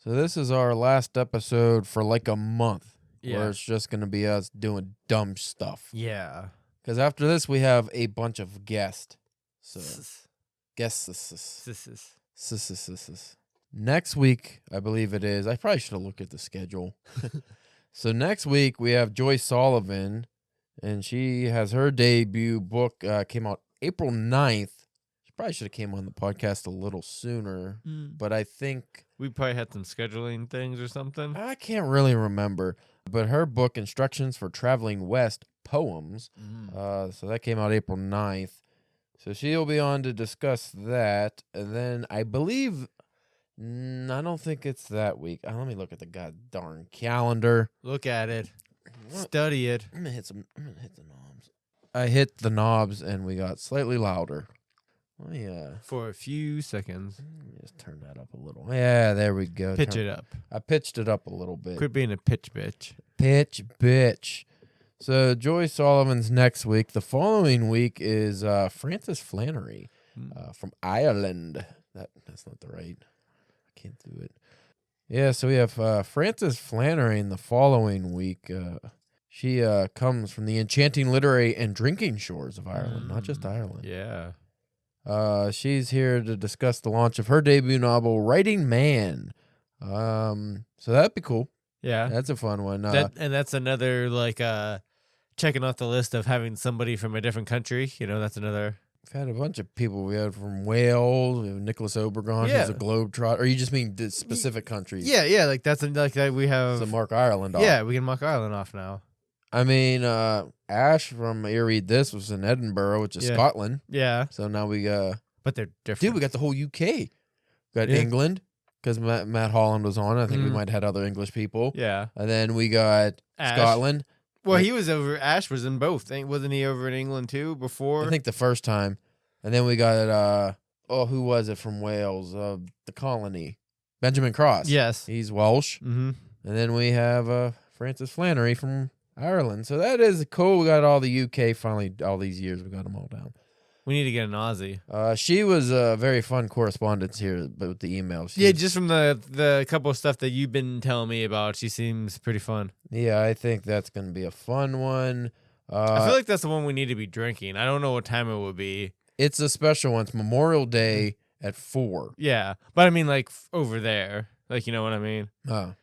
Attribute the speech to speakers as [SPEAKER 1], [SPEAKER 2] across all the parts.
[SPEAKER 1] So this is our last episode for like a month,
[SPEAKER 2] Yeah.
[SPEAKER 1] where it's just going to be us doing dumb stuff.
[SPEAKER 2] Yeah.
[SPEAKER 1] Because after this, we have a bunch of guests. So, guests. Next week, I believe it is. I probably should have looked at the schedule. So next week, we have Joy Sullivan, and she has her debut book, came out April 9th. She probably should have came on the podcast a little sooner, but I think...
[SPEAKER 2] We probably had some scheduling things or something.
[SPEAKER 1] I can't really remember, but her book, Instructions for Traveling West, Poems, so that came out April 9th. So she'll be on to discuss that, and then I believe... I don't think it's that week. Let me look at the goddamn calendar.
[SPEAKER 2] Look at it.
[SPEAKER 1] What?
[SPEAKER 2] Study it.
[SPEAKER 1] I'm gonna hit the knobs. I hit the knobs and we got slightly louder. Let me
[SPEAKER 2] For a few seconds.
[SPEAKER 1] let me just turn that up a little. Yeah, there we go.
[SPEAKER 2] Pitch it up.
[SPEAKER 1] I pitched it up a little bit.
[SPEAKER 2] Quit being a pitch bitch.
[SPEAKER 1] Pitch bitch. So Joy Sullivan's next week. The following week is Frances Flannery from Ireland. That's not the right. I can't do it. Yeah, so we have Frances Flannery in the following week. She comes from the enchanting literary and drinking shores of Ireland, not just Ireland.
[SPEAKER 2] Yeah.
[SPEAKER 1] She's here to discuss the launch of her debut novel, Writing Man. So that'd be cool.
[SPEAKER 2] Yeah.
[SPEAKER 1] That's a fun one.
[SPEAKER 2] And that's another, checking off the list of having somebody from a different country. You know, that's another...
[SPEAKER 1] We've had a bunch of people. We had from Wales. We have Nicholas Obregon, who's a globetrotter. Or you just mean the specific countries?
[SPEAKER 2] Yeah. That's like that. We have...
[SPEAKER 1] So mark Ireland off.
[SPEAKER 2] Yeah, we can mark Ireland off now.
[SPEAKER 1] I mean, Ash from Here Read This was in Edinburgh, which is Scotland.
[SPEAKER 2] Yeah.
[SPEAKER 1] So now we
[SPEAKER 2] But they're different.
[SPEAKER 1] Dude, we got the whole UK. We got England, because Matt Holland was on. I think we might have had other English people.
[SPEAKER 2] Yeah.
[SPEAKER 1] And then we got
[SPEAKER 2] Ash.
[SPEAKER 1] Scotland.
[SPEAKER 2] Well, he was over... Ash was in both. Wasn't he over in England, too, before?
[SPEAKER 1] I think the first time. And then we got, who was it from Wales? The Colony. Benjamin Cross.
[SPEAKER 2] Yes.
[SPEAKER 1] He's Welsh.
[SPEAKER 2] Mm-hmm.
[SPEAKER 1] And then we have Frances Flannery from Ireland. So that is cool. We got all the UK finally, all these years, we got them all down.
[SPEAKER 2] We need to get an Aussie.
[SPEAKER 1] She was a very fun correspondence here with the emails.
[SPEAKER 2] Just from the couple of stuff that you've been telling me about, she seems pretty fun.
[SPEAKER 1] Yeah, I think that's going to be a fun one.
[SPEAKER 2] I feel like that's the one we need to be drinking. I don't know what time it would be.
[SPEAKER 1] It's a special one. It's Memorial Day at 4.
[SPEAKER 2] Yeah, but I mean, over there. You know what I mean?
[SPEAKER 1] Oh,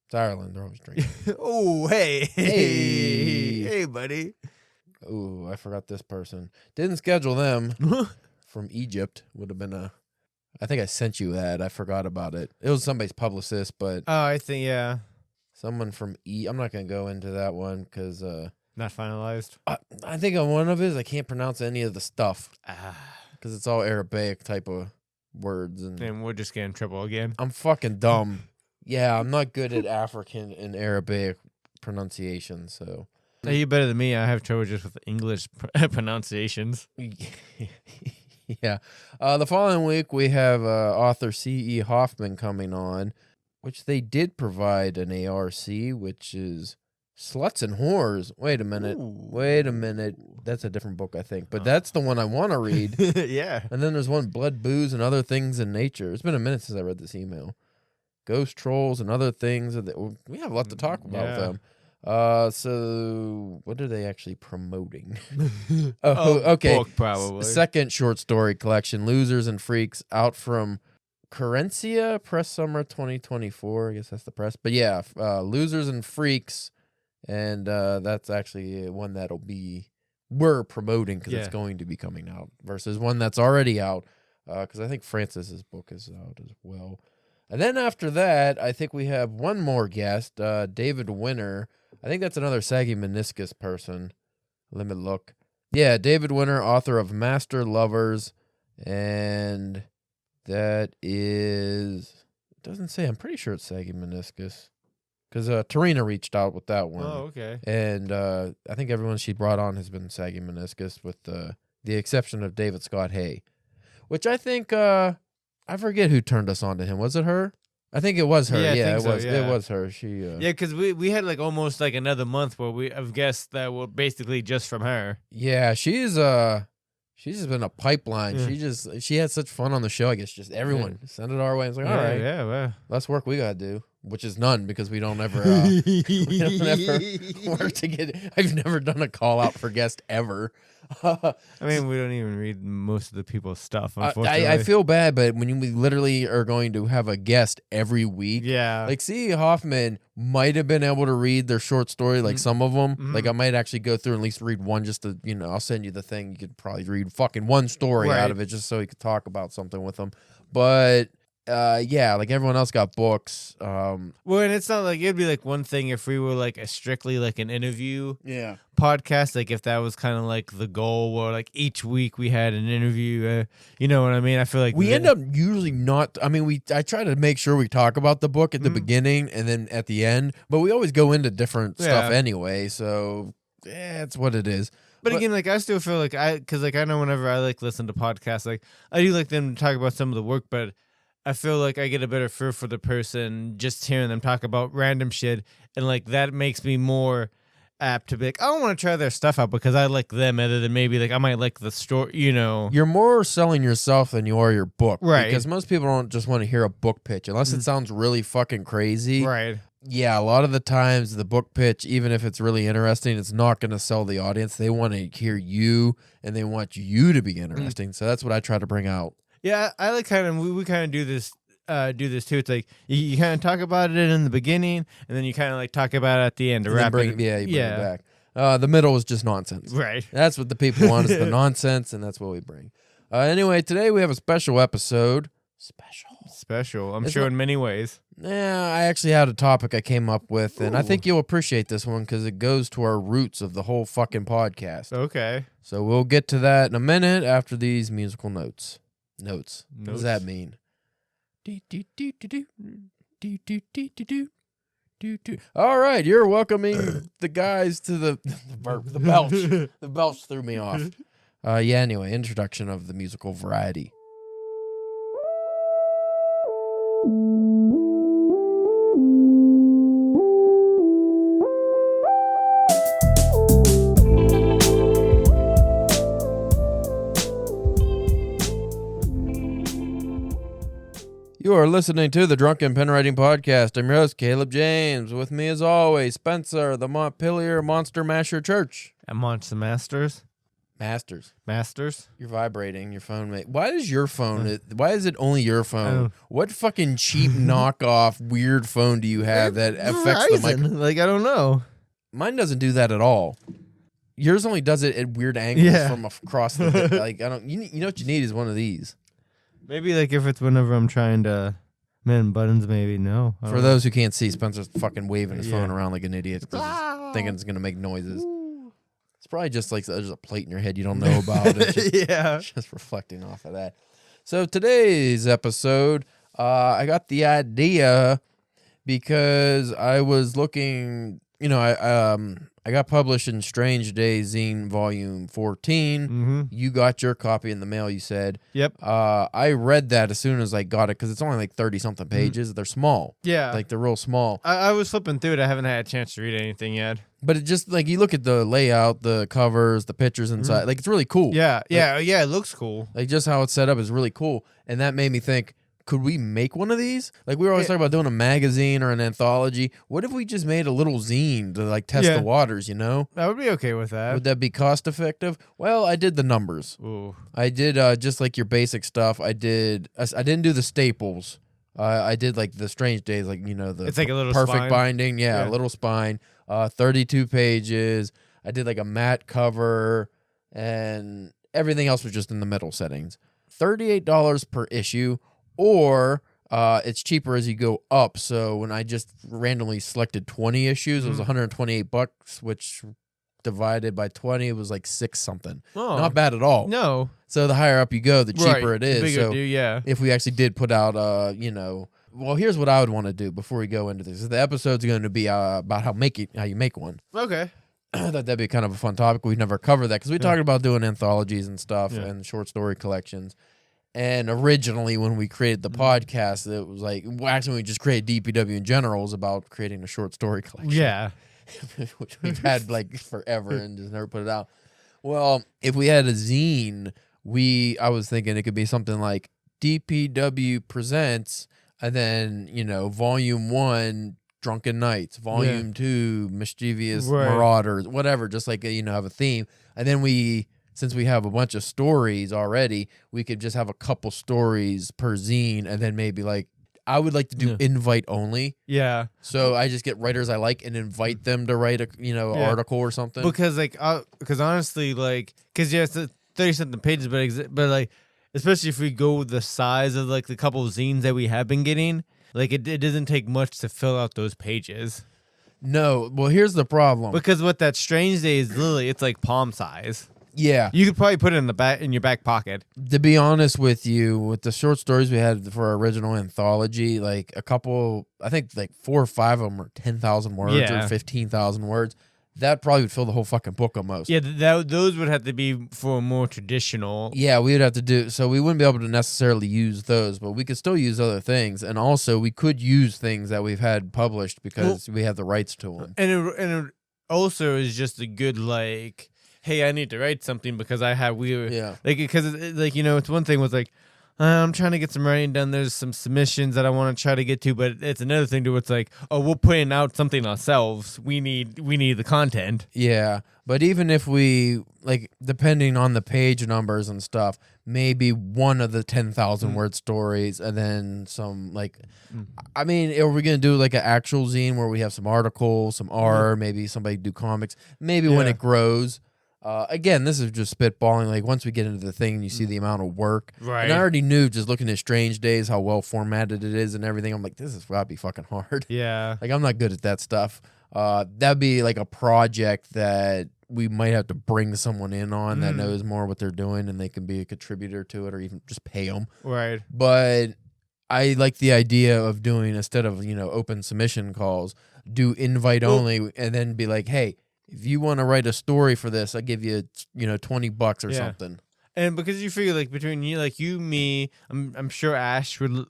[SPEAKER 1] it's Ireland. They're always drinking.
[SPEAKER 2] Oh, hey. Hey, buddy.
[SPEAKER 1] Ooh, I forgot this person. Didn't schedule them from Egypt. Would have been I think I sent you that. I forgot about it. It was somebody's publicist, but...
[SPEAKER 2] Oh, I think, yeah.
[SPEAKER 1] Someone from I'm not going to go into that one because...
[SPEAKER 2] Not finalized?
[SPEAKER 1] I think on one of his, I can't pronounce any of the stuff. Because it's all Arabic type of words.
[SPEAKER 2] And we'll just get in trouble again.
[SPEAKER 1] I'm fucking dumb. Yeah, I'm not good at African and Arabic pronunciation, so...
[SPEAKER 2] Hey, you better than me. I have trouble just with English pronunciations.
[SPEAKER 1] Yeah. The following week, we have author C.E. Hoffman coming on, which they did provide an ARC, which is Sluts and Whores. Wait a minute. That's a different book, I think. But that's the one I want to read.
[SPEAKER 2] Yeah.
[SPEAKER 1] And then there's one, Blood, Booze, and Other Things in Nature. It's been a minute since I read this email. Ghost Trolls and Other Things. We have a lot to talk about with them. So what are they actually promoting? Okay.
[SPEAKER 2] Book, probably.
[SPEAKER 1] Second short story collection, Losers and Freaks, out from Currencia Press Summer 2024. I guess that's the press. But yeah, Losers and Freaks, and that's actually one that'll be we're promoting because it's going to be coming out versus one that's already out. Because I think Francis's book is out as well. And then after that, I think we have one more guest, David Winter. I think that's another saggy meniscus person. Let me look. Yeah, David Winter, author of Master Lovers. And that is... It doesn't say. I'm pretty sure it's saggy meniscus. Because Tarina reached out with that one.
[SPEAKER 2] Oh, okay.
[SPEAKER 1] And I think everyone she brought on has been saggy meniscus with the exception of David Scott Hay. Which I think... I forget who turned us on to him. Was it her? I think it was her. Yeah, it was. So, yeah. It was her. She.
[SPEAKER 2] Yeah, because we had almost another month where we have guests that were basically just from her.
[SPEAKER 1] Yeah, she's She's just been a pipeline.
[SPEAKER 2] Yeah.
[SPEAKER 1] She had such fun on the show. I guess just everyone send it our way. It's like, all right,
[SPEAKER 2] Yeah.
[SPEAKER 1] less work we gotta do, which is none because we don't ever we don't ever work to get. I've never done a call out for guest ever.
[SPEAKER 2] I mean, we don't even read most of the people's stuff, unfortunately.
[SPEAKER 1] I feel bad, but when we literally are going to have a guest every week, like C. Hoffman might have been able to read their short story, like some of them.
[SPEAKER 2] Mm-hmm.
[SPEAKER 1] Like I might actually go through and at least read one, just to, I'll send you the thing. You could probably read fucking one story out of it just so you could talk about something with them. But yeah, like everyone else got books.
[SPEAKER 2] Well, and it's not like it'd be like one thing if we were like a strictly like an interview podcast, like if that was kind of like the goal, where like each week we had an interview. You know what I mean? I feel like
[SPEAKER 1] we end up usually not. I mean, I try to make sure we talk about the book at the beginning and then at the end, but we always go into different stuff anyway. So it's what it is.
[SPEAKER 2] But again, like I still feel like because like I know whenever I like listen to podcasts, like I do like them to talk about some of the work, but I feel like I get a better feel for the person just hearing them talk about random shit, and like that makes me more apt to be like, I don't want to try their stuff out because I like them, other than maybe like I might like the story, You're
[SPEAKER 1] more selling yourself than you are your book,
[SPEAKER 2] right?
[SPEAKER 1] Because most people don't just want to hear a book pitch unless it sounds really fucking crazy,
[SPEAKER 2] right?
[SPEAKER 1] Yeah, a lot of the times the book pitch, even if it's really interesting, it's not going to sell the audience. They want to hear you, and they want you to be interesting. So that's what I try to bring out.
[SPEAKER 2] Yeah, I like kind of we kind of do this too. It's like you kind of talk about it in the beginning, and then you kind of like talk about it at the end to wrap it.
[SPEAKER 1] You bring it back. The middle is just nonsense.
[SPEAKER 2] Right.
[SPEAKER 1] That's what the people want is the nonsense, and that's what we bring. Anyway, today we have a special episode.
[SPEAKER 2] Special. I'm sure in many ways.
[SPEAKER 1] Yeah, I actually had a topic I came up with, and I think you'll appreciate this one because it goes to our roots of the whole fucking podcast.
[SPEAKER 2] Okay.
[SPEAKER 1] So we'll get to that in a minute after these musical notes. Notes. What does that mean? All right, you're welcoming the guys to the belch. The belch threw me off. Anyway, introduction of the musical variety. You are listening to the Drunken Pen Writing Podcast. I'm your host, Caleb James. With me, as always, Spencer, the Montpelier Monster Masher Church.
[SPEAKER 2] I'm Monster Masters.
[SPEAKER 1] Masters? You're vibrating your phone, mate. Why is your phone? Why is it only your phone? What fucking cheap knockoff weird phone do you have that affects the mic?
[SPEAKER 2] Like, I don't know.
[SPEAKER 1] Mine doesn't do that at all. Yours only does it at weird angles from across the like. I don't. You know what you need is one of these.
[SPEAKER 2] Maybe like if it's whenever I'm trying to mend buttons, maybe no.
[SPEAKER 1] For those who can't see, Spencer's fucking waving his phone around like an idiot because he's thinking it's gonna make noises. It's probably just like there's a plate in your head you don't know about. It's just reflecting off of that. So today's episode, I got the idea because I was looking. I got published in Strange Days Zine Volume 14.
[SPEAKER 2] Mm-hmm.
[SPEAKER 1] You got your copy in the mail, you said.
[SPEAKER 2] Yep.
[SPEAKER 1] I read that as soon as I got it because it's only like 30-something pages. They're small.
[SPEAKER 2] Yeah.
[SPEAKER 1] Like, they're real small.
[SPEAKER 2] I was flipping through it. I haven't had a chance to read anything yet.
[SPEAKER 1] But it just, like, you look at the layout, the covers, the pictures inside. Like, it's really cool.
[SPEAKER 2] Yeah.
[SPEAKER 1] Like,
[SPEAKER 2] it looks cool.
[SPEAKER 1] Like, just how it's set up is really cool. And that made me think, could we make one of these? Like, we were always talking about doing a magazine or an anthology. What if we just made a little zine to, like, test the waters,
[SPEAKER 2] I would be okay with that.
[SPEAKER 1] Would that be cost effective? Well, I did the numbers.
[SPEAKER 2] Ooh.
[SPEAKER 1] I did just like your basic stuff. I didn't do the staples. I did like the Strange Days, like, the
[SPEAKER 2] it's like a little
[SPEAKER 1] perfect
[SPEAKER 2] spine.
[SPEAKER 1] binding. Yeah, a little spine. 32 pages. I did like a matte cover, and everything else was just in the middle settings. $38 per issue. Or it's cheaper as you go up. So when I just randomly selected 20 issues, it was $128, which divided by 20, it was like $6 something.
[SPEAKER 2] Oh,
[SPEAKER 1] not bad at all.
[SPEAKER 2] No.
[SPEAKER 1] So the higher up you go, the cheaper it is.
[SPEAKER 2] The bigger
[SPEAKER 1] so if we actually did put out, well, here's what I would want to do before we go into this. The episode's going to be about how you make one.
[SPEAKER 2] Okay.
[SPEAKER 1] I thought that'd be kind of a fun topic. We've never covered that because we talked about doing anthologies and stuff and short story collections. And originally, when we created the podcast, it was like, actually, when we just created DPW in general, it was about creating a short story collection.
[SPEAKER 2] Yeah.
[SPEAKER 1] Which we've had like forever and just never put it out. Well, if we had a zine, I was thinking it could be something like DPW presents, and then Volume 1, Drunken Nights, Volume 2, Mischievous Marauders, whatever. Just like have a theme, and then since we have a bunch of stories already, we could just have a couple stories per zine, and then maybe like I would like to do invite only.
[SPEAKER 2] Yeah.
[SPEAKER 1] So I just get writers I like and invite them to write a article or something.
[SPEAKER 2] Because honestly, because it's 30-something pages, but like, especially if we go with the size of like the couple of zines that we have been getting, like it doesn't take much to fill out those pages.
[SPEAKER 1] No, well, here's the problem.
[SPEAKER 2] Because what that Strange Day is, literally, it's like palm size.
[SPEAKER 1] Yeah,
[SPEAKER 2] you could probably put it in your back pocket.
[SPEAKER 1] To be honest with you, with the short stories we had for our original anthology, like a couple, I think like 4 or 5 of them are 10,000 words or 15,000 words. That probably would fill the whole fucking book almost.
[SPEAKER 2] Yeah, those would have to be for a more traditional.
[SPEAKER 1] Yeah, we would have to do, so we wouldn't be able to necessarily use those, but we could still use other things. And also, we could use things that we've had published because we have the rights to them.
[SPEAKER 2] And it also is just a good, like, hey, I need to write something because because it's one thing with like, I'm trying to get some writing done. There's some submissions that I want to try to get to, but it's another thing to it's like, oh, we're putting out something ourselves. We need the content.
[SPEAKER 1] Yeah, but even if we like, depending on the page numbers and stuff, maybe one of the 10,000 word stories, and then some like, I mean, are we gonna do like an actual zine where we have some articles, some art, maybe somebody do comics, maybe when it grows. Again, this is just spitballing. Like once we get into the thing, and you see the amount of work.
[SPEAKER 2] Right.
[SPEAKER 1] And I already knew just looking at Strange Days how well formatted it is and everything. I'm like, this is gotta be fucking hard.
[SPEAKER 2] Yeah.
[SPEAKER 1] Like I'm not good at that stuff. That'd be like a project that we might have to bring someone in on that knows more what they're doing, and they can be a contributor to it, or even just pay them.
[SPEAKER 2] Right.
[SPEAKER 1] But I like the idea of doing, instead of open submission calls, do invite only, and then be like, hey, if you want to write a story for this, I give you, $20 or something.
[SPEAKER 2] And because you figure like between you, me, I'm sure Ash would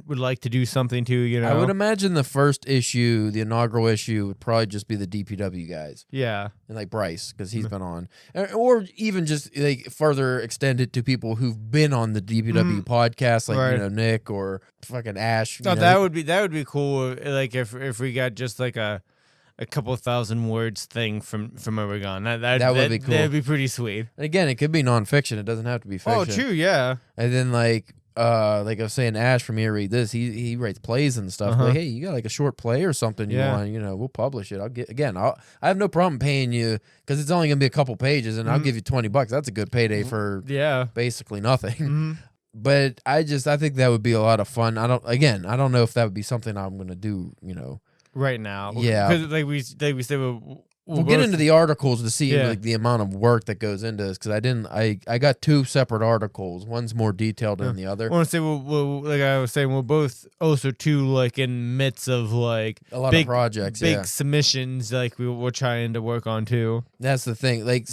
[SPEAKER 2] like to do something too.
[SPEAKER 1] I would imagine the first issue, the inaugural issue, would probably just be the DPW guys.
[SPEAKER 2] Yeah,
[SPEAKER 1] and like Bryce, because he's been on, or even just like further extend it to people who've been on the DPW podcast, like Nick or fucking Ash.
[SPEAKER 2] No, that would be cool. Like if we got just like a couple 1,000 words thing from Oregon. That would be cool. That'd be pretty sweet.
[SPEAKER 1] And again, it could be nonfiction. It doesn't have to be fiction.
[SPEAKER 2] Oh, true, yeah.
[SPEAKER 1] And then like I was saying, Ash from Here Read This, he writes plays and stuff. Like, hey, you got like a short play or something you want, we'll publish it. I have no problem paying you, because it's only gonna be a couple pages, and I'll give you $20. That's a good payday for basically nothing. But I think that would be a lot of fun. I don't know if that would be something I'm gonna do,
[SPEAKER 2] right now.
[SPEAKER 1] Yeah.
[SPEAKER 2] Because like we said,
[SPEAKER 1] we'll get into the articles to see like the amount of work that goes into this, because I got 2 separate articles. One's more detailed than the other.
[SPEAKER 2] I want to say, like I was saying, we're both also too like in midst of like
[SPEAKER 1] a lot of projects,
[SPEAKER 2] big submissions like we're trying to work on too.
[SPEAKER 1] That's the thing. Like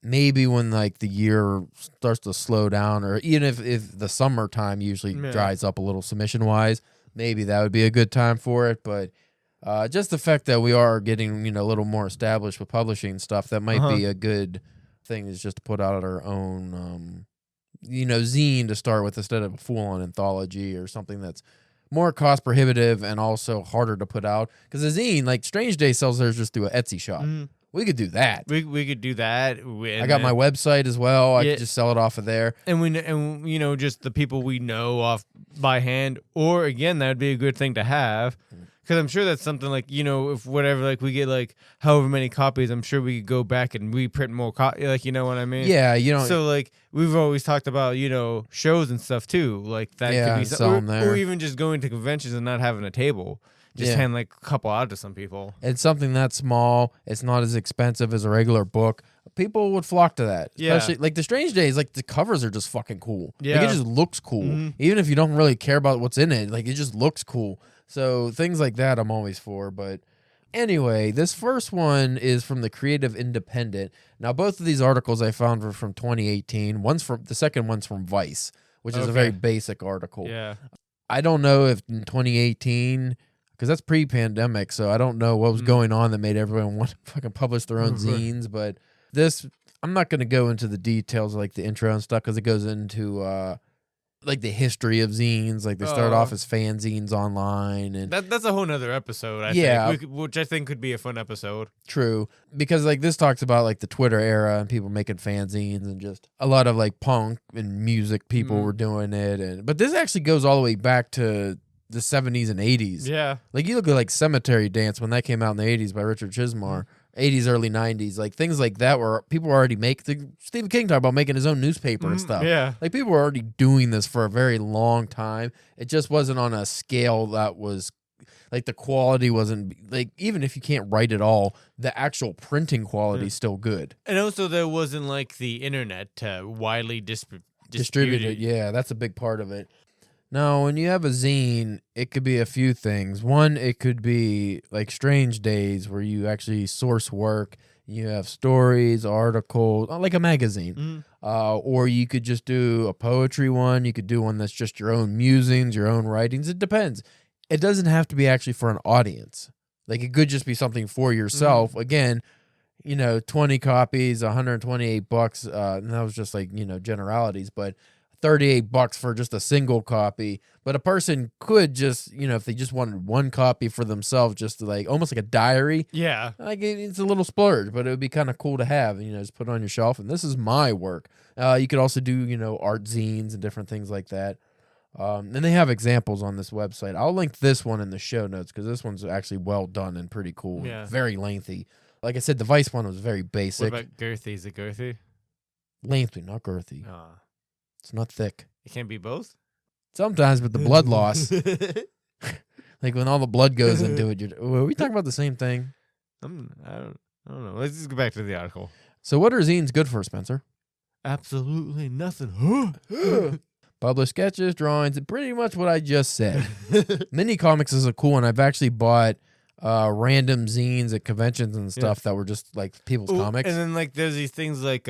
[SPEAKER 1] maybe when like the year starts to slow down, or even if the summertime usually dries up a little submission wise, maybe that would be a good time for it. But just the fact that we are getting, a little more established with publishing stuff, that might be a good thing, is just to put out our own, zine to start with, instead of a full-on anthology or something that's more cost prohibitive and also harder to put out. Because a zine, like Strange Day, sells theirs just through an Etsy shop. We could do that.
[SPEAKER 2] We could do that.
[SPEAKER 1] I got my website as well. I could just sell it off of there.
[SPEAKER 2] And just the people we know off by hand, or again, that would be a good thing to have. Because I'm sure that's something like, if whatever, like we get like however many copies, I'm sure we could go back and reprint more copies, like, you know what I mean?
[SPEAKER 1] Yeah,
[SPEAKER 2] So like we've always talked about, shows and stuff too. Like that could be something. Or even just going to conventions and not having a table. Just hand like a couple out to some people.
[SPEAKER 1] It's something that's small. It's not as expensive as a regular book. People would flock to that. Especially like the Strange Days, like the covers are just fucking cool.
[SPEAKER 2] Yeah.
[SPEAKER 1] Like, it just looks cool. Even if you don't really care about what's in it, like it just looks cool. So things like that I'm always for. But anyway, this first one is from the Creative Independent. Now, both of these articles I found were from 2018. The second one's from Vice, which is a very basic article.
[SPEAKER 2] Yeah.
[SPEAKER 1] I don't know if in 2018, because that's pre-pandemic, so I don't know what was going on that made everyone want to fucking publish their own zines. But this I'm not going to go into the details of, like, the intro and stuff because it goes into like the history of zines. Like they start off as fanzines online, and
[SPEAKER 2] that's a whole nother episode. I think, which I think could be a fun episode.
[SPEAKER 1] True, because like this talks about like the Twitter era and people making fanzines and just a lot of like punk and music people were doing it, but this actually goes all the way back to the 70s and 80s.
[SPEAKER 2] Yeah,
[SPEAKER 1] like you look at like Cemetery Dance when that came out in the 80s by Richard Chismar. 80s, early 90s, like things like that where people were already Stephen King talked about making his own newspaper and stuff.
[SPEAKER 2] Yeah.
[SPEAKER 1] Like people were already doing this for a very long time. It just wasn't on a scale that was like the quality wasn't like, even if you can't write it all, the actual printing quality is still good.
[SPEAKER 2] And also there wasn't like the internet widely
[SPEAKER 1] distributed. Yeah, that's a big part of it. Now, when you have a zine, it could be a few things. One, it could be like Strange Days where you actually source work. You have stories, articles, like a magazine. Or you could just do a poetry one. You could do one that's just your own musings, your own writings. It depends. It doesn't have to be actually for an audience. Like it could just be something for yourself. Again, 20 copies, $128. And that was just like, generalities, but $38 for just a single copy. But a person could just, if they just wanted one copy for themselves, just to like almost like a diary.
[SPEAKER 2] Yeah.
[SPEAKER 1] Like it's a little splurge, but it would be kind of cool to have, just put it on your shelf. And this is my work. You could also do, art zines and different things like that. And they have examples on this website. I'll link this one in the show notes because this one's actually well done and pretty cool.
[SPEAKER 2] Yeah.
[SPEAKER 1] Very lengthy. Like I said, the Vice one was very basic.
[SPEAKER 2] What about girthy? Is it girthy?
[SPEAKER 1] Lengthy, not girthy. It's not thick.
[SPEAKER 2] It can't be both?
[SPEAKER 1] Sometimes, but the blood loss. Like when all the blood goes into it. Are we talking about the same thing?
[SPEAKER 2] I don't know. Let's just go back to the article.
[SPEAKER 1] So what are zines good for, Spencer?
[SPEAKER 2] Absolutely nothing.
[SPEAKER 1] Publish sketches, drawings, and pretty much what I just said. Mini comics is a cool one. I've actually bought random zines at conventions and stuff that were just like people's comics.
[SPEAKER 2] And then like there's these things like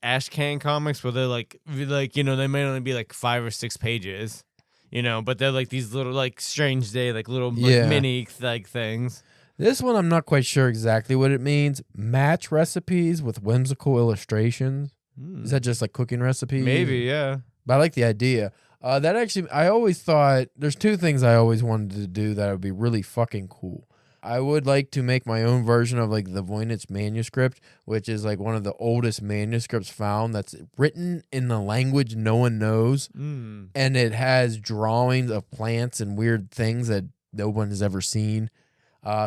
[SPEAKER 2] ash can comics where they're like they might only be like 5 or 6 pages, but they're like these little like Strange Day like little like, mini like things.
[SPEAKER 1] This one I'm not quite sure exactly what it means. Match recipes with whimsical illustrations. Is that just like cooking recipes?
[SPEAKER 2] Maybe, yeah.
[SPEAKER 1] But I like the idea. That actually, I always thought, there's 2 things I always wanted to do that would be really fucking cool. I would like to make my own version of like the Voynich manuscript, which is like one of the oldest manuscripts found that's written in the language no one knows. And it has drawings of plants and weird things that no one has ever seen.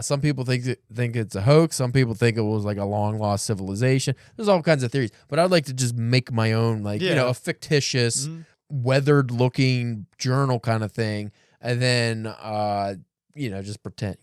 [SPEAKER 1] Some people think it's a hoax. Some people think it was like a long lost civilization. There's all kinds of theories, but I'd like to just make my own, like, a fictitious, weathered looking journal kind of thing. And then, just pretend,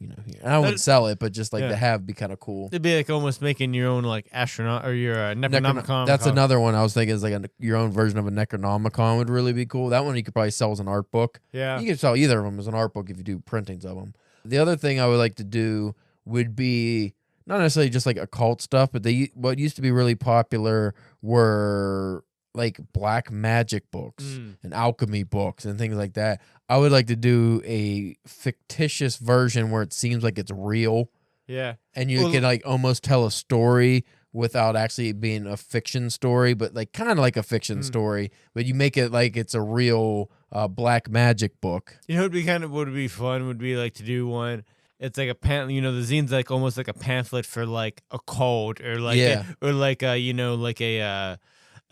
[SPEAKER 1] I wouldn't sell it, but just like to have be kind of cool.
[SPEAKER 2] It'd be like almost making your own like astronaut or your Necronomicon.
[SPEAKER 1] That's another one I was thinking is like your own version of a Necronomicon would really be cool. That one you could probably sell as an art book.
[SPEAKER 2] Yeah.
[SPEAKER 1] You could sell either of them as an art book if you do printings of them. The other thing I would like to do would be not necessarily just like occult stuff, but what used to be really popular were like black magic books and alchemy books and things like that. I would like to do a fictitious version where it seems like it's real.
[SPEAKER 2] Yeah.
[SPEAKER 1] And you can like almost tell a story without actually being a fiction story, but like kind of like a fiction story, but you make it like it's a real black magic book.
[SPEAKER 2] Would be fun would be like to do one. It's like a the zine's like almost like a pamphlet for like a cult or like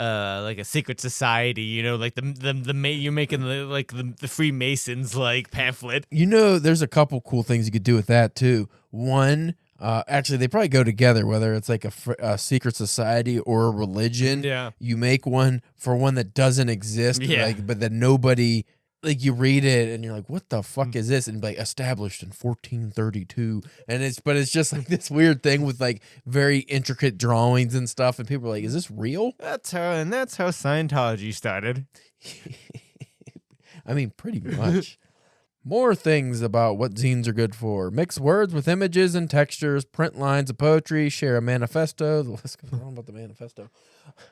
[SPEAKER 2] like a secret society, like you're making the Freemasons like pamphlet.
[SPEAKER 1] There's a couple cool things you could do with that too. One, actually, they probably go together, whether it's like a secret society or a religion.
[SPEAKER 2] Yeah.
[SPEAKER 1] You make one for one that doesn't exist, but that nobody, like you read it and you're like, what the fuck is this? And like established in 1432. And it's just like this weird thing with like very intricate drawings and stuff. And people are like, is this real?
[SPEAKER 2] That's how Scientology started.
[SPEAKER 1] I mean, pretty much. More things about what zines are good for. Mix words with images and textures, print lines of poetry, share a manifesto. The list goes on about the manifesto.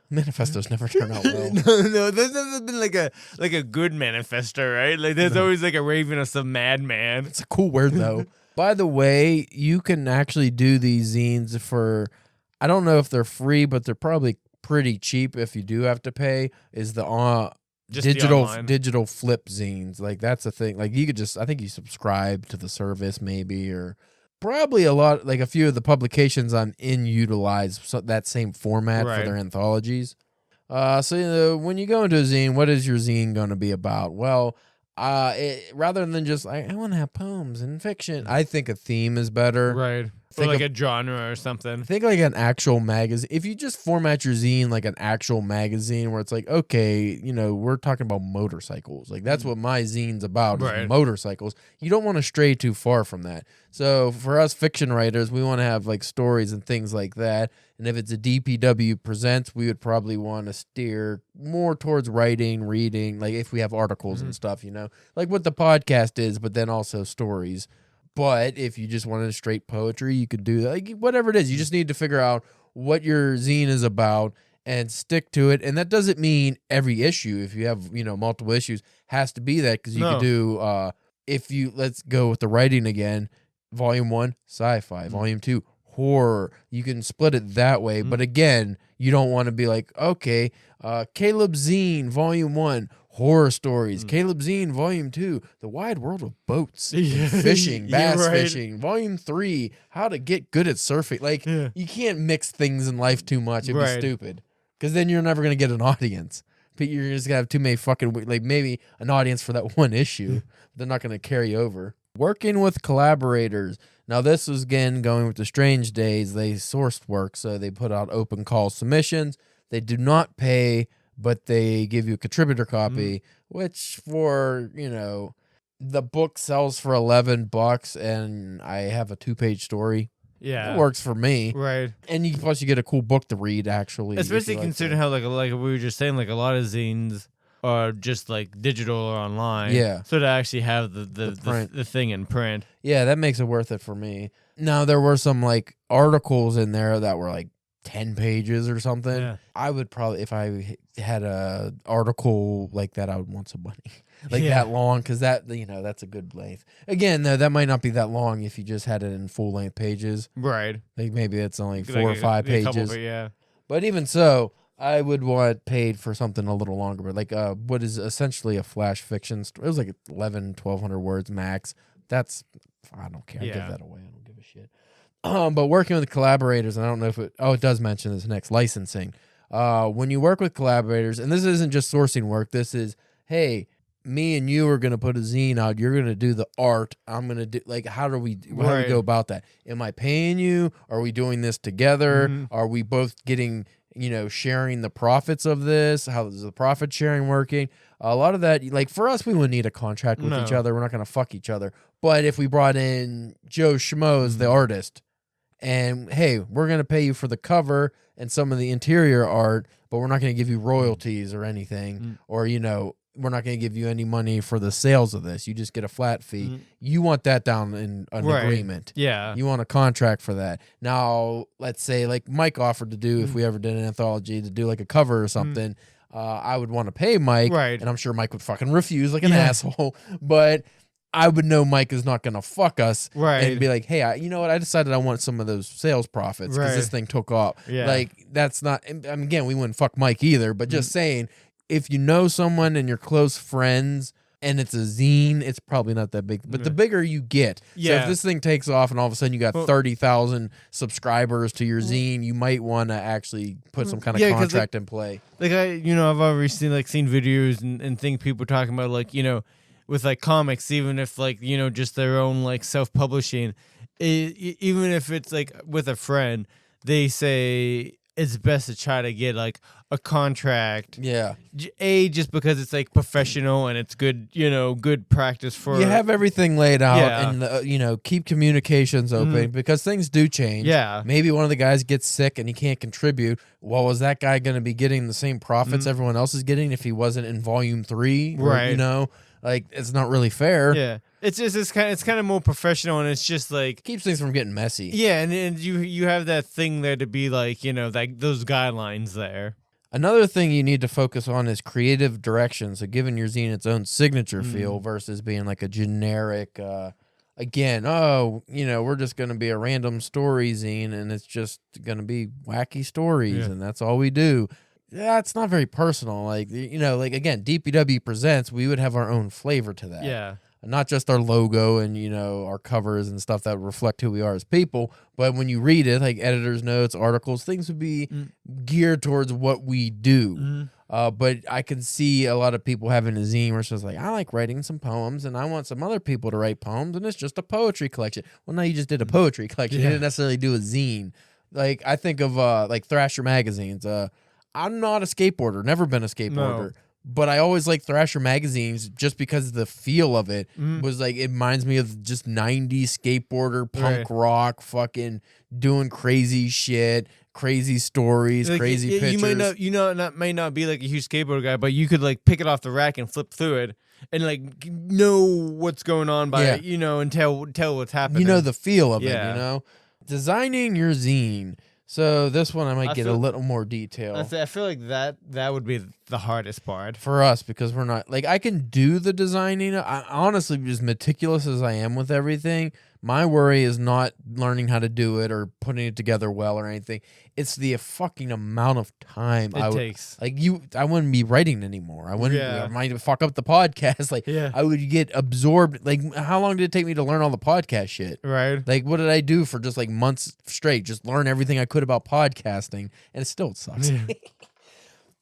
[SPEAKER 1] Manifestos never turn out well.
[SPEAKER 2] No, there's never been like a good manifesto, right? Like there's always like a raven or some madman.
[SPEAKER 1] It's a cool word though. By the way, you can actually do these zines for, I don't know if they're free, but they're probably pretty cheap if you do have to pay, is the
[SPEAKER 2] Just the
[SPEAKER 1] digital flip zines. Like that's a thing. Like you could just, I think you subscribe to the service maybe, or probably a few of the publications I'm in utilize that same format for their anthologies. So when you go into a zine, what is your zine going to be about? Well, rather than just I want to have poems and fiction, I think a theme is better.
[SPEAKER 2] Right. Or like a genre or something.
[SPEAKER 1] Think like an actual magazine. If you just format your zine like an actual magazine where it's like, okay, we're talking about motorcycles. Like that's what my zine's about, is motorcycles. You don't want to stray too far from that. So for us fiction writers, we want to have like stories and things like that. And if it's a DPW presents, we would probably want to steer more towards writing, reading, like if we have articles and stuff, like what the podcast is, but then also stories. But if you just wanted straight poetry, you could do that. Like whatever it is, you just need to figure out what your zine is about and stick to it. And that doesn't mean every issue, if you have, multiple issues, has to be that, because you could do, let's go with the writing again, volume 1, sci-fi, volume 2, horror. You can split it that way. But again, you don't want to be like, okay, Caleb Zine, volume 1, horror stories. Caleb Zine, volume 2, the wide world of boats, fishing, bass fishing. Volume 3, how to get good at surfing. Like, you can't mix things in life too much. It'd be stupid. Because then you're never going to get an audience. But you're just going to have too many like maybe an audience for that one issue. They're not going to carry over. Working with collaborators. Now, this was, again, going with the Strange Days. They sourced work, so they put out open call submissions. They do not pay, but they give you a contributor copy, which for, the book sells for $11 and I have a 2-page story.
[SPEAKER 2] Yeah.
[SPEAKER 1] It works for me.
[SPEAKER 2] Right.
[SPEAKER 1] And plus you get a cool book to read, actually.
[SPEAKER 2] Especially considering how, like we were just saying, like a lot of zines are just like digital or online.
[SPEAKER 1] Yeah.
[SPEAKER 2] So to actually have the thing in print.
[SPEAKER 1] Yeah, that makes it worth it for me. Now, there were some like articles in there that were like 10 pages or something. Yeah. I would probably, if I had a article like that, I would want some money. That long, because that's a good length. Again, though, that might not be that long if you just had it in full length pages.
[SPEAKER 2] Right.
[SPEAKER 1] Like maybe it's only 4 or 5 pages.
[SPEAKER 2] Yeah.
[SPEAKER 1] But even so, I would want paid for something a little longer. But like what is essentially a flash fiction story. It was like 1,200 words max. I don't care. I give that away. I don't give a shit. But working with collaborators, and I don't know if it does mention this next, licensing. When you work with collaborators, and this isn't just sourcing work, this is, hey, me and you are going to put a zine out. You're going to do the art. I'm going to do, like, how do we go about that? Am I paying you? Are we doing this together? Are we both getting, sharing the profits of this? How is the profit sharing working? A lot of that, like for us, we wouldn't need a contract with each other. We're not going to fuck each other. But if we brought in Joe Schmoes, the artist, and hey, we're going to pay you for the cover and some of the interior art, but we're not going to give you royalties or anything, or, we're not going to give you any money for the sales of this. You just get a flat fee. You want that down in an agreement.
[SPEAKER 2] Yeah.
[SPEAKER 1] You want a contract for that. Now, let's say like Mike offered to do, if we ever did an anthology, to do like a cover or something, I would want to pay Mike.
[SPEAKER 2] Right.
[SPEAKER 1] And I'm sure Mike would fucking refuse like an asshole. But I would know Mike is not going to fuck us.
[SPEAKER 2] Right.
[SPEAKER 1] And be like, hey, you know what? I decided I want some of those sales profits because this thing took off.
[SPEAKER 2] Yeah.
[SPEAKER 1] Like, that's not, I mean, again, we wouldn't fuck Mike either, but just saying, if you know someone and you're close friends and it's a zine, it's probably not that big. But the bigger you get. So if this thing takes off and all of a sudden you got 30,000 subscribers to your zine, you might want to actually put some kind of contract in play.
[SPEAKER 2] Like I've already seen videos and things people talking about, like, with like comics, even if like, just their own like self-publishing, even if it's like with a friend, they say it's best to try to get like a contract.
[SPEAKER 1] Yeah.
[SPEAKER 2] Just because it's like professional and it's good, good practice for.
[SPEAKER 1] You have everything laid out and, keep communications open because things do change.
[SPEAKER 2] Yeah.
[SPEAKER 1] Maybe one of the guys gets sick and he can't contribute. Well, was that guy going to be getting the same profits everyone else is getting if he wasn't in volume 3?
[SPEAKER 2] Right.
[SPEAKER 1] Or, like, it's not really fair.
[SPEAKER 2] Yeah. It's kind of more professional, and it's just like
[SPEAKER 1] keeps things from getting messy.
[SPEAKER 2] Yeah, and you have that thing there to be like, like those guidelines there.
[SPEAKER 1] Another thing you need to focus on is creative direction. So giving your zine its own signature feel versus being like a generic again, we're just going to be a random story zine and it's just going to be wacky stories and that's all we do. Yeah, it's not very personal. Like, again, DPW presents, we would have our own flavor to that.
[SPEAKER 2] Yeah.
[SPEAKER 1] Not just our logo and, our covers and stuff that reflect who we are as people, but when you read it, like editor's notes, articles, things would be geared towards what we do. But I can see a lot of people having a zine where it's just like, I like writing some poems and I want some other people to write poems and it's just a poetry collection. Well, now you just did a poetry collection. You didn't necessarily do a zine. Like, I think of like Thrasher magazines. I'm not a skateboarder, never been a skateboarder. No. But I always like Thrasher magazines just because the feel of it was like, it reminds me of just 90s skateboarder, punk rock, fucking doing crazy shit, crazy stories, like, crazy pictures.
[SPEAKER 2] You may not be like a huge skateboard guy, but you could like pick it off the rack and flip through it and like know what's going on by it, and tell what's happening.
[SPEAKER 1] The feel of it, Designing your zine. So this one I might get a little more detail.
[SPEAKER 2] I feel like that would be the hardest part
[SPEAKER 1] for us because we're not like, I can do the designing. I honestly, as meticulous as I am with everything, my worry is not learning how to do it or putting it together well or anything. It's the fucking amount of time
[SPEAKER 2] it takes.
[SPEAKER 1] Like I wouldn't be writing anymore. I wouldn't. I might fuck up the podcast. Like I would get absorbed. Like, how long did it take me to learn all the podcast shit?
[SPEAKER 2] Right.
[SPEAKER 1] Like, what did I do for just like months straight? Just learn everything I could about podcasting, and it still sucks.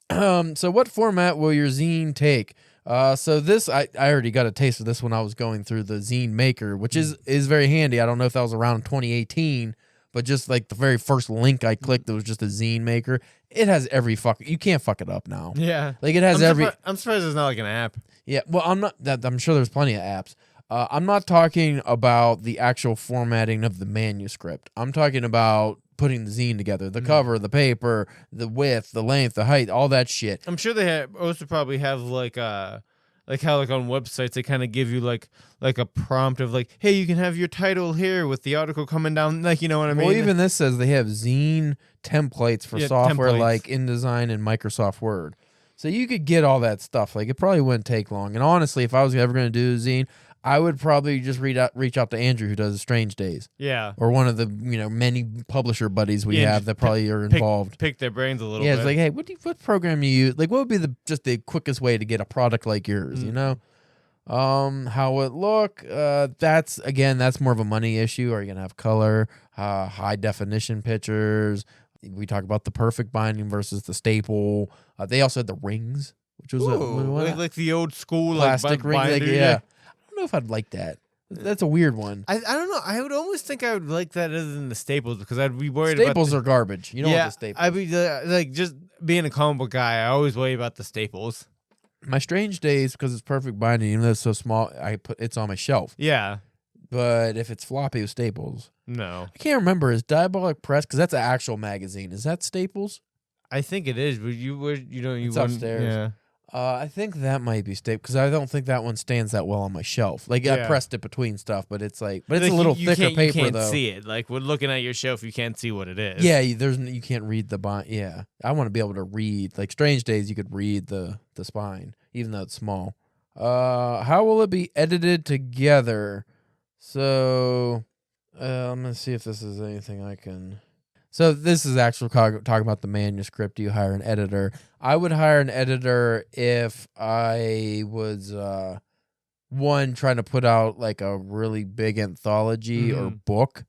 [SPEAKER 1] So what format will your zine take? So this, I already got a taste of this when I was going through the Zine Maker, which is very handy. I don't know if that was around 2018, but just like the very first link I clicked, it was just a Zine Maker. It has every you can't fuck it up now.
[SPEAKER 2] Yeah.
[SPEAKER 1] Like, it has
[SPEAKER 2] I'm surprised it's not like an app.
[SPEAKER 1] Yeah. Well, I'm sure there's plenty of apps. I'm not talking about the actual formatting of the manuscript. I'm talking about putting the zine together, the cover, the paper, the width, the length, the height, all that shit.
[SPEAKER 2] I'm sure they also probably have like how like on websites they kind of give you like a prompt of like, hey, you can have your title here with the article coming down, like, you know what I mean?
[SPEAKER 1] Well, even this says they have zine templates for software like InDesign and Microsoft Word. So you could get all that stuff. Like, it probably wouldn't take long. And honestly, if I was ever going to do a zine, I would probably just reach out to Andrew, who does Strange Days.
[SPEAKER 2] Yeah.
[SPEAKER 1] Or one of the many publisher buddies we have that probably are involved.
[SPEAKER 2] Pick their brains a little bit.
[SPEAKER 1] Yeah, it's like, hey, what program you use? Like, what would be the quickest way to get a product like yours, How it look? That's more of a money issue. Are you going to have color, high definition pictures? We talk about the perfect binding versus the staple. They also had the rings, which was
[SPEAKER 2] like the old school
[SPEAKER 1] plastic ring.
[SPEAKER 2] binder,
[SPEAKER 1] I don't know if I'd like that. That's a weird one.
[SPEAKER 2] I don't know. I would almost think I would like that other than the staples because I'd be worried
[SPEAKER 1] staples
[SPEAKER 2] about
[SPEAKER 1] are garbage. You don't want the staples.
[SPEAKER 2] I'd be like, just being a comic book guy, I always worry about the staples.
[SPEAKER 1] My Strange Days, because it's perfect binding, even though it's so small, it's on my shelf.
[SPEAKER 2] Yeah.
[SPEAKER 1] But if it's floppy with staples,
[SPEAKER 2] no.
[SPEAKER 1] I can't remember. Is Diabolic Press, because that's an actual magazine, is that staples?
[SPEAKER 2] I think it is, but
[SPEAKER 1] it's upstairs.
[SPEAKER 2] Yeah.
[SPEAKER 1] I think that might be staples because I don't think that one stands that well on my shelf. Like, I pressed it between stuff, but it's like, it's a little thicker paper though.
[SPEAKER 2] You can't see it. Like, when looking at your shelf, you can't see what it is.
[SPEAKER 1] Yeah, you can't read the bind. Yeah, I want to be able to read. Like, Strange Days, you could read the spine, even though it's small. How will it be edited together? So, I'm gonna see if this is anything I can. So this is actually talking about the manuscript. Do you hire an editor? I would hire an editor if I was trying to put out like a really big anthology or book,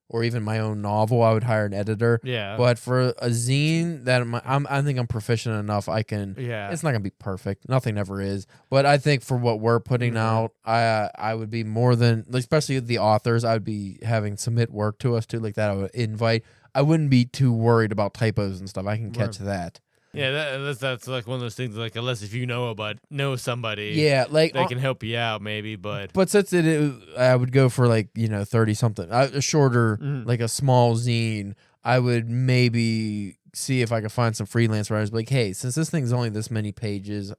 [SPEAKER 1] or even my own novel. I would hire an editor.
[SPEAKER 2] Yeah.
[SPEAKER 1] But for a zine that I think I'm proficient enough. I can.
[SPEAKER 2] Yeah.
[SPEAKER 1] It's not gonna be perfect. Nothing ever is. But I think for what we're putting out, I would be more than, especially the authors. I would be having submit work to us too, like that. I would invite. I wouldn't be too worried about typos and stuff. I can catch that.
[SPEAKER 2] Yeah, that's like one of those things. Like, unless if you know somebody,
[SPEAKER 1] like
[SPEAKER 2] they can help you out, maybe. But
[SPEAKER 1] since I would go for like 30 something, a shorter, like a small zine. I would maybe see if I could find some freelance writers. Like, hey, since this thing's only this many pages,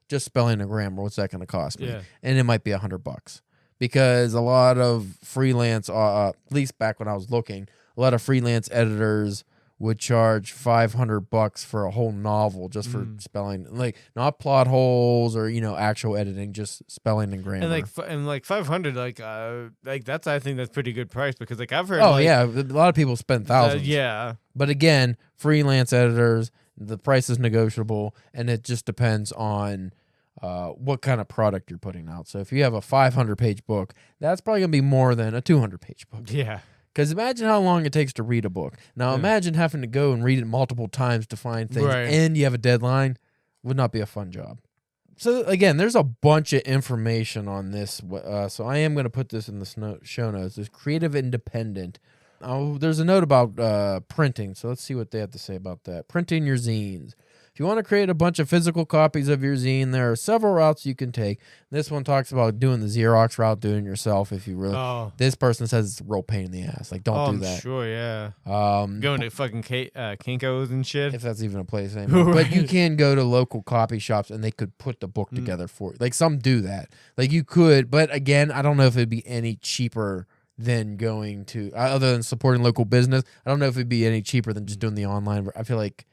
[SPEAKER 1] just spelling and grammar, what's that going to cost me?
[SPEAKER 2] Yeah.
[SPEAKER 1] And it might be $100 because a lot of freelance, at least back when I was looking. A lot of freelance editors would charge $500 for a whole novel just for spelling, like not plot holes or actual editing, just spelling and grammar.
[SPEAKER 2] And like 500, like that's, I think that's pretty good price, because like I've heard.
[SPEAKER 1] Oh yeah, a lot of people spend thousands.
[SPEAKER 2] Yeah,
[SPEAKER 1] but again, freelance editors, the price is negotiable, and it just depends on what kind of product you're putting out. So if you have a 500-page book, that's probably gonna be more than a 200-page book.
[SPEAKER 2] Yeah.
[SPEAKER 1] Because imagine how long it takes to read a book. Now imagine having to go and read it multiple times to find things, and you have a deadline. Would not be a fun job. So again, there's a bunch of information on this. So I am going to put this in the show notes. There's creative independent. Oh, there's a note about printing. So let's see what they have to say about that. Printing your zines. If you want to create a bunch of physical copies of your zine, there are several routes you can take. This one talks about doing the Xerox route, doing it yourself if you really.
[SPEAKER 2] Oh.
[SPEAKER 1] This person says it's a real pain in the ass. Like, don't do that.
[SPEAKER 2] Sure, yeah. Going to fucking Kinko's and shit.
[SPEAKER 1] If that's even a place anymore. But you can go to local copy shops and they could put the book together for you. Like, some do that. Like, you could, but again, I don't know if it'd be any cheaper than going to, other than supporting local business. I don't know if it'd be any cheaper than just doing the online. I feel like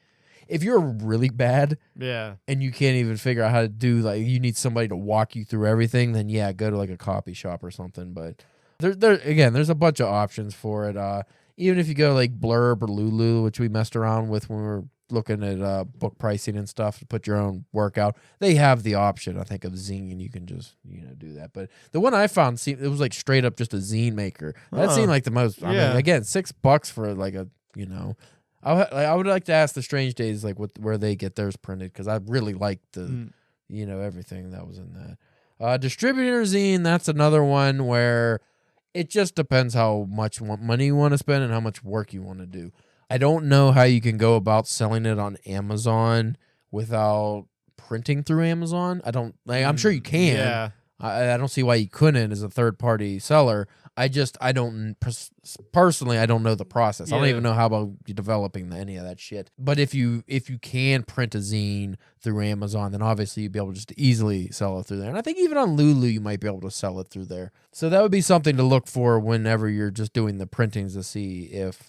[SPEAKER 1] if you're really bad, and you can't even figure out how to do, like, you need somebody to walk you through everything, then go to like a copy shop or something. But there's a bunch of options for it. Even if you go to like Blurb or Lulu, which we messed around with when we were looking at book pricing and stuff to put your own work out, they have the option, I think, of Zine, and you can just do that. But the one I found, it was like straight up just a zine maker. That seemed like the most. I mean, again, $6 for like a I would like to ask the Strange Days like where they get theirs printed, because I really like the everything that was in that. Distributor zine, that's another one where it just depends how much money you want to spend and how much work you want to do. I don't know how you can go about selling it on Amazon without printing through Amazon. I'm sure you can.
[SPEAKER 2] Yeah.
[SPEAKER 1] I don't see why you couldn't as a third-party seller. I don't personally, I don't know the process. I don't even know how about developing any of that shit. But if you can print a zine through Amazon, then obviously you'd be able just to easily sell it through there. And I think even on Lulu, you might be able to sell it through there. So that would be something to look for whenever you're just doing the printings, to see if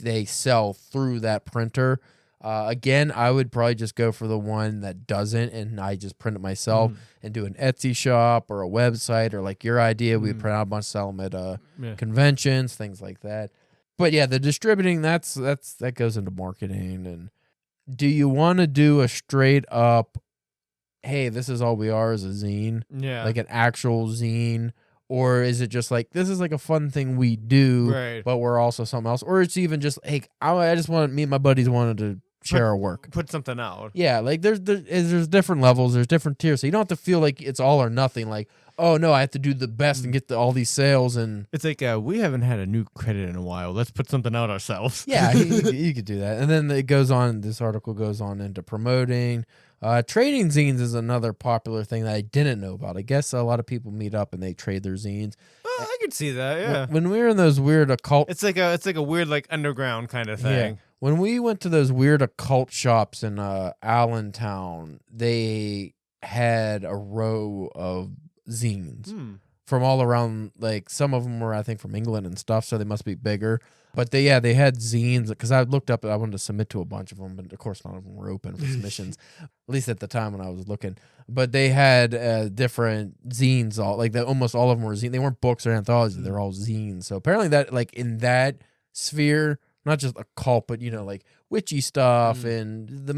[SPEAKER 1] they sell through that printer. Again, I would probably just go for the one that doesn't, and I just print it myself and do an Etsy shop or a website, or like your idea, we print out a bunch, sell them at conventions, things like that. But yeah, the distributing, that goes into marketing. And do you want to do a straight up, hey, this is all we are as a zine, like an actual zine? Or is it just like, this is like a fun thing we do, but we're also something else? Or it's even just, hey, I just wanted, me and my buddies wanted to share our work.
[SPEAKER 2] Put something out. Yeah,
[SPEAKER 1] like there's different levels, there's different tiers. So you don't have to feel like it's all or nothing. Like, oh no, I have to do the best and get all these sales. And
[SPEAKER 2] it's like, we haven't had a new credit in a while. Let's put something out ourselves.
[SPEAKER 1] Yeah, you could do that. And then this article goes on into promoting. Trading zines is another popular thing that I didn't know about. I guess a lot of people meet up and they trade their zines.
[SPEAKER 2] I could see that, yeah.
[SPEAKER 1] When we were in those weird occult...
[SPEAKER 2] It's like a weird, like, underground kind of thing.
[SPEAKER 1] Yeah. When we went to those weird occult shops in Allentown, they had a row of zines from all around. Like, some of them were, I think, from England and stuff, so they must be bigger. But they had zines, because I looked up, I wanted to submit to a bunch of them, but of course none of them were open for submissions, at least at the time when I was looking. But they had different zines, almost all of them were zines. They weren't books or anthologies, they're all zines. So apparently that, like, in that sphere, not just a cult, but, like, witchy stuff and the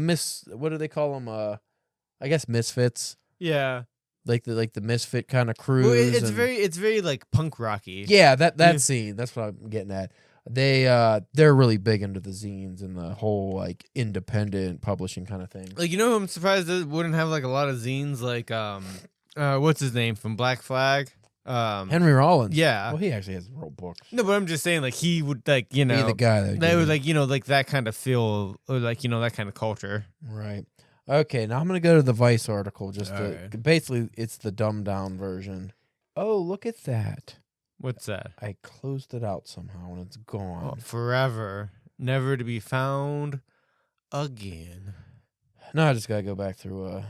[SPEAKER 1] what do they call them? I guess misfits.
[SPEAKER 2] Yeah.
[SPEAKER 1] Like the misfit kind of crews.
[SPEAKER 2] Well, it's very like punk rocky.
[SPEAKER 1] Yeah, that scene. That's what I'm getting at. They're really big into the zines and the whole like independent publishing kind of thing.
[SPEAKER 2] Like, I'm surprised that wouldn't have like a lot of zines like what's his name from Black Flag?
[SPEAKER 1] Henry Rollins.
[SPEAKER 2] Yeah.
[SPEAKER 1] Well, he actually has real books.
[SPEAKER 2] No, but I'm just saying, like, he would like
[SPEAKER 1] be the guy
[SPEAKER 2] that would like like that kind of feel, or like that kind of culture.
[SPEAKER 1] Right. Okay, now I'm gonna go to the Vice article. Basically, it's the dumbed down version. Oh, look at that.
[SPEAKER 2] What's that?
[SPEAKER 1] I closed it out somehow and it's gone.
[SPEAKER 2] Forever. Never to be found again.
[SPEAKER 1] No, I just gotta go back through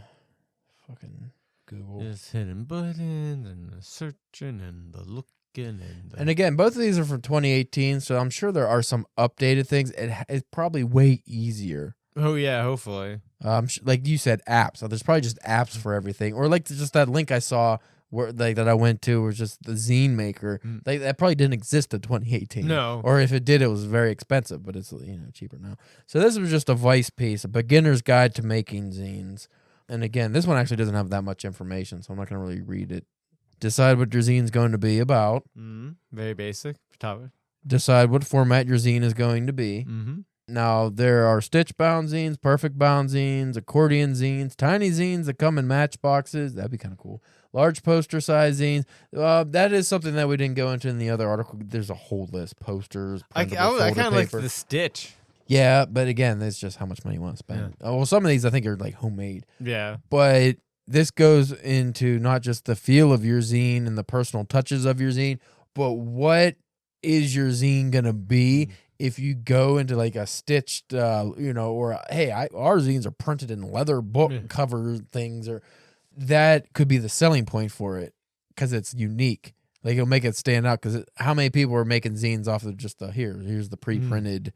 [SPEAKER 1] fucking Google.
[SPEAKER 2] Just hitting buttons and the searching and the looking.
[SPEAKER 1] And again, both of these are from 2018, so I'm sure there are some updated things. It's probably way easier.
[SPEAKER 2] Oh yeah, hopefully.
[SPEAKER 1] Like you said, apps. So there's probably just apps for everything, or like just that link I saw where like that I went to was just the zine maker. Like that probably didn't exist in 2018.
[SPEAKER 2] No.
[SPEAKER 1] Or if it did, it was very expensive, but it's cheaper now. So this was just a Vice piece, a beginner's guide to making zines. And again, this one actually doesn't have that much information, so I'm not going to really read it. Decide what your zine's going to be about.
[SPEAKER 2] Very basic topic.
[SPEAKER 1] Decide what format your zine is going to be. Now, there are stitch-bound zines, perfect-bound zines, accordion zines, tiny zines that come in matchboxes. That'd be kind of cool. Large poster-size zines. That is something that we didn't go into in the other article. There's a whole list. Posters,
[SPEAKER 2] I kind of like the stitch.
[SPEAKER 1] Yeah, but again, it's just how much money you want to spend. Yeah. Well, some of these I think are like homemade.
[SPEAKER 2] Yeah.
[SPEAKER 1] But this goes into not just the feel of your zine and the personal touches of your zine, but what is your zine going to be if you go into like a stitched, or hey, our zines are printed in leather book cover things, or that could be the selling point for it because it's unique. Like it'll make it stand out because how many people are making zines off of just here's the pre-printed,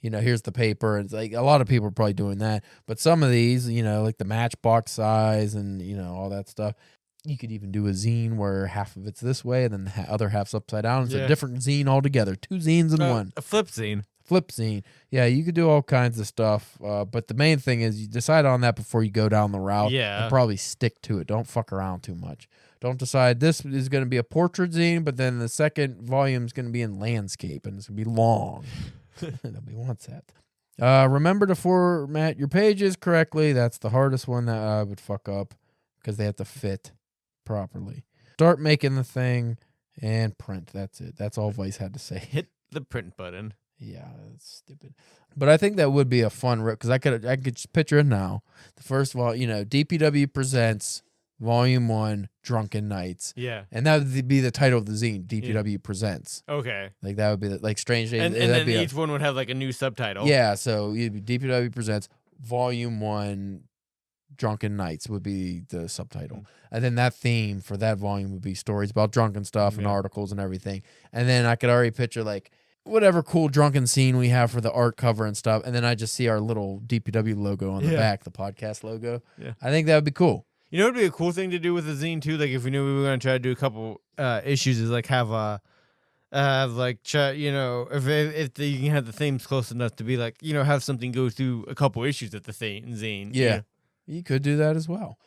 [SPEAKER 1] here's the paper. And it's like a lot of people are probably doing that. But some of these, like the matchbox size and, all that stuff. You could even do a zine where half of it's this way and then the other half's upside down. It's a different zine altogether. 2 zines in one.
[SPEAKER 2] A flip zine.
[SPEAKER 1] Flip zine. Yeah, you could do all kinds of stuff. But the main thing is you decide on that before you go down the route.
[SPEAKER 2] Yeah.
[SPEAKER 1] And probably stick to it. Don't fuck around too much. Don't decide this is going to be a portrait zine, but then the second volume is going to be in landscape and it's going to be long. Nobody wants that. Remember to format your pages correctly. That's the hardest one that I would fuck up because they have to fit properly. Start making the thing and print. That's it. That's all Vice had to say.
[SPEAKER 2] Hit the print button.
[SPEAKER 1] Yeah, that's stupid. But I think that would be a fun rip because I could just picture it now. The first of all, DPW presents Volume 1, Drunken Nights.
[SPEAKER 2] Yeah.
[SPEAKER 1] And that would be the title of the zine, DPW Presents.
[SPEAKER 2] Okay.
[SPEAKER 1] Like that would be like Strange Days.
[SPEAKER 2] And then each one would have like a new subtitle.
[SPEAKER 1] Yeah, so it'd be DPW Presents Volume 1, Drunken Nights would be the subtitle. And then that theme for that volume would be stories about drunken stuff and articles and everything. And then I could already picture like whatever cool drunken scene we have for the art cover and stuff. And then I just see our little DPW logo on the back, the podcast logo. Yeah. I think that would be cool.
[SPEAKER 2] It would be a cool thing to do with a zine too. Like if we knew we were going to try to do a couple issues, is like have if you can have the themes close enough to be like, have something go through a couple issues of the zine.
[SPEAKER 1] Yeah. You could do that as well.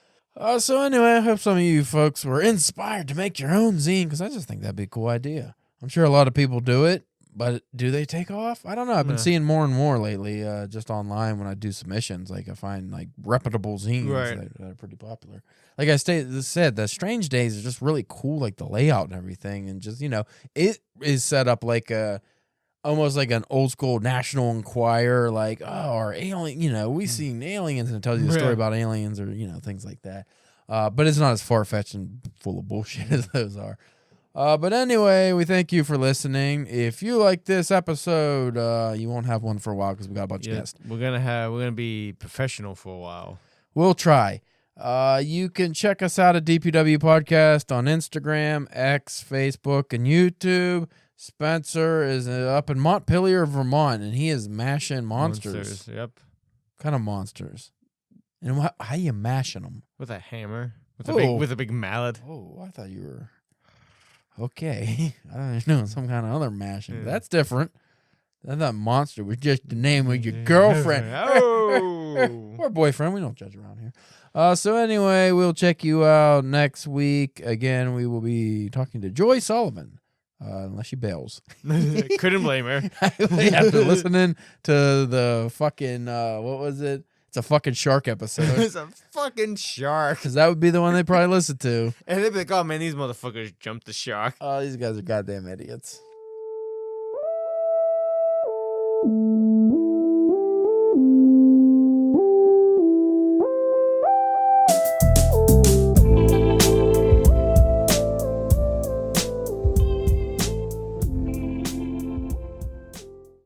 [SPEAKER 1] So anyway, I hope some of you folks were inspired to make your own zine because I just think that'd be a cool idea. I'm sure a lot of people do it, but do they take off? I don't know. I've been seeing more and more lately just online when I do submissions. Like I find like reputable zines that are pretty popular. Like I said, the Strange Days is just really cool, like the layout and everything. And just, it is set up like almost like an old school National Enquirer, like, our alien, we've seen aliens, and it tells you the story about aliens or, things like that. But it's not as far-fetched and full of bullshit as those are. But anyway, we thank you for listening. If you like this episode, you won't have one for a while because we got a bunch of guests.
[SPEAKER 2] We're gonna be professional for a while.
[SPEAKER 1] We'll try. You can check us out at DPW Podcast on Instagram, X, Facebook, and YouTube. Spencer is up in Montpelier, Vermont, and he is mashing monsters.
[SPEAKER 2] Yep.
[SPEAKER 1] Kind of monsters. And how you mashing them?
[SPEAKER 2] With a hammer. With a big mallet.
[SPEAKER 1] Oh, I thought you were... Okay. I don't know, some kind of other mashing. Yeah. That's different. I thought monster was just the name of your girlfriend. Or boyfriend. We don't judge around here. So anyway, we'll check you out next week. Again, we will be talking to Joy Sullivan. Unless she bails.
[SPEAKER 2] Couldn't blame her.
[SPEAKER 1] After listening to the fucking, what was it? It's a fucking shark episode.
[SPEAKER 2] It's a fucking shark.
[SPEAKER 1] Because that would be the one they probably listen to.
[SPEAKER 2] And they'd be like, oh man, these motherfuckers jumped the shark.
[SPEAKER 1] Oh, these guys are goddamn idiots.